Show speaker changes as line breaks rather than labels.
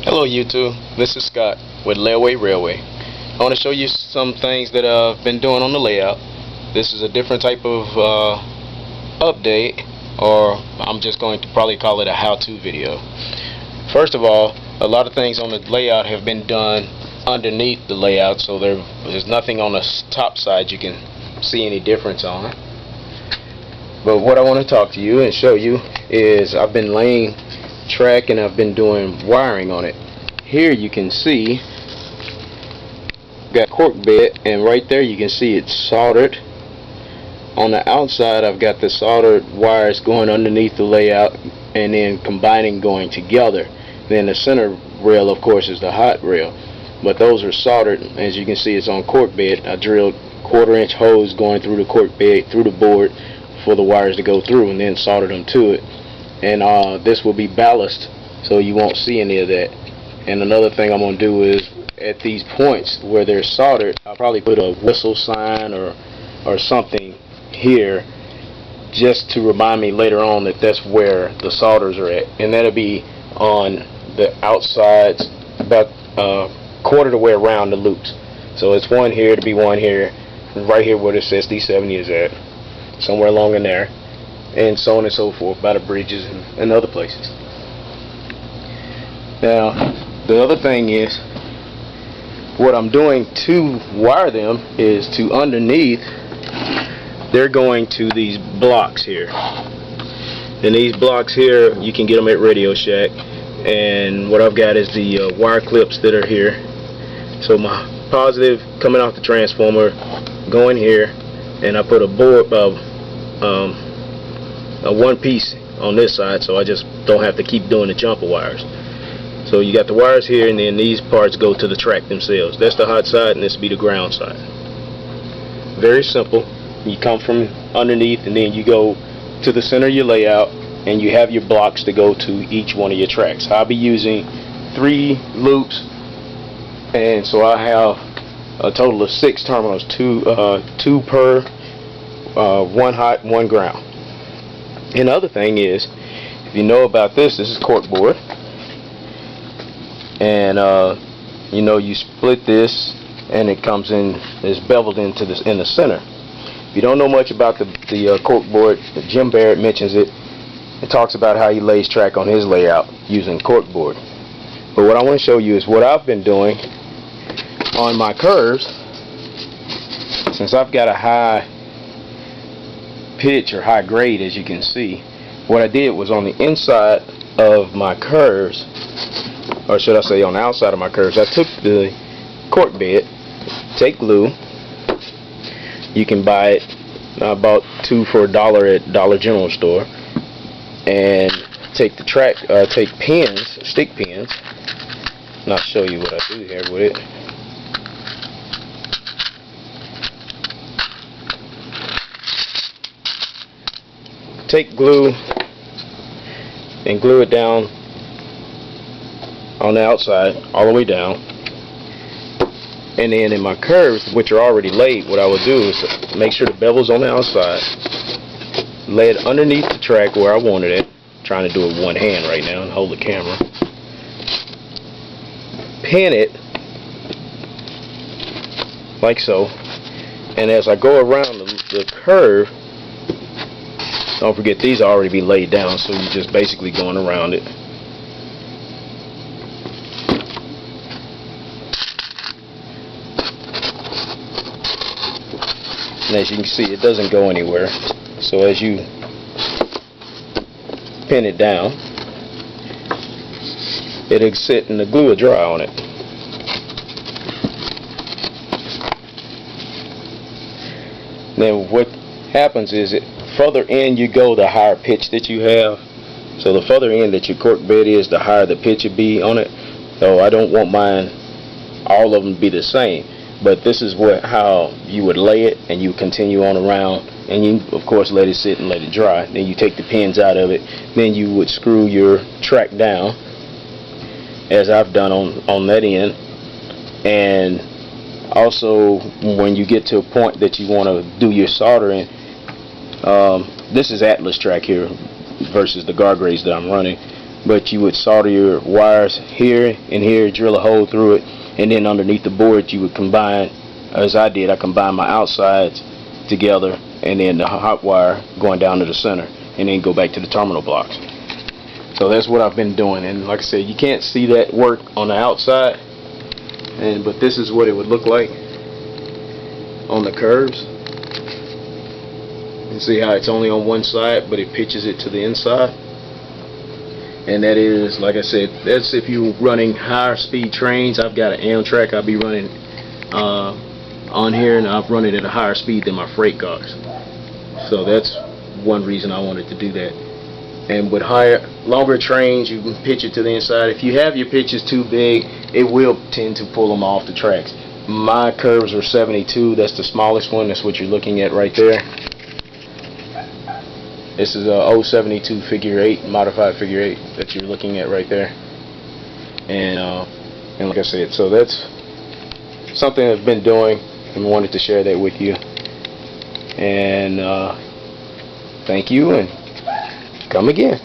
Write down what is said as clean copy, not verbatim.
Hello YouTube, this is Scott with Layaway Railway. I want to show you some things that I've been doing on the layout. This is a different type of update, or I'm just going to probably call it a how-to video. First of all, a lot of things on the layout have been done underneath the layout, so there's nothing on the top side you can see any difference on. But what I want to talk to you and show you is I've been laying track and I've been doing wiring on it. Here you can see got cork bed, and right there you can see it's soldered. On the outside I've got the soldered wires going underneath the layout and then combining going together. Then the center rail, of course, is the hot rail, but those are soldered. As you can see, it's on cork bed. I drilled 1/4-inch holes going through the cork bed, through the board, for the wires to go through, and then soldered them to it. And this will be ballast, so you won't see any of that. And another thing I'm going to do is at these points where they're soldered, I'll probably put a whistle sign or something here just to remind me later on that that's where the solders are at. And that'll be on the outsides about 1/4 the way around the loops. So it's one here to be one here, right here where the SD70 is at, somewhere along in there, and so on and so forth, by the bridges and other places. Now, the other thing is, what I'm doing to wire them is to underneath, they're going to these blocks here. And these blocks here, you can get them at Radio Shack. And what I've got is the wire clips that are here. So my positive coming off the transformer, going here, and I put a board a one piece on this side, so I just don't have to keep doing the jumper wires. So you got the wires here, and then these parts go to the track themselves. That's the hot side, and this will be the ground side. Very simple. You come from underneath, and then you go to the center of your layout, and you have your blocks to go to each one of your tracks. I'll be using 3 loops, and so I have a total of 6 terminals, two per, 1 hot, 1 ground. And the other thing is, if you know about this is cork board, and you know, you split this and it comes in, is beveled into this in the center. If you don't know much about the cork board, Jim Barrett mentions it. It talks about how he lays track on his layout using cork board. But what I want to show you is what I've been doing on my curves. Since I've got a high pitch or high grade, as you can see, what I did was on the inside of my curves, or should I say on the outside of my curves, I took the cork bed, take glue. You can buy it, I bought 2 for $1 at Dollar General store, and take the track, take pins, stick pins, and I'll show you what I do here with it. Take glue and glue it down on the outside all the way down, and then in my curves, which are already laid, what I will do is make sure the bevel's on the outside, lay it underneath the track where I wanted it. I'm trying to do it with one hand right now and hold the camera. Pin it like so, and as I go around the curve, don't forget these already be laid down, so you're just basically going around it. And as you can see, it doesn't go anywhere. So as you pin it down, it'll sit and the glue will dry on it. Then what happens is, it further in you go, the higher pitch that you have. So the further in that your cork bed is, the higher the pitch will be on it. So I don't want mine, all of them to be the same. But this is how you would lay it, and you continue on around, and you of course let it sit and let it dry. Then you take the pins out of it. Then you would screw your track down, as I've done on that end. And also, when you get to a point that you want to do your soldering, this is Atlas track here versus the guardrails that I'm running. but you would solder your wires here and here, drill a hole through it, and then underneath the board you would combine, as I did, I combined my outsides together, and then the hot wire going down to the center, and then go back to the terminal blocks. So that's what I've been doing, and like I said, you can't see that work on the outside, but this is what it would look like on the curves. You see how it's only on one side, but it pitches it to the inside. And that is, like I said, that's if you're running higher speed trains. I've got an Amtrak I'll be running on here, and I've run it at a higher speed than my freight cars. So that's one reason I wanted to do that. And with longer trains, you can pitch it to the inside. If you have your pitches too big, it will tend to pull them off the tracks. My curves are 72. That's the smallest one. That's what you're looking at right there. This is a 072 figure 8, modified figure 8 that you're looking at right there. And like I said, so that's something I've been doing and wanted to share that with you. And thank you, and come again.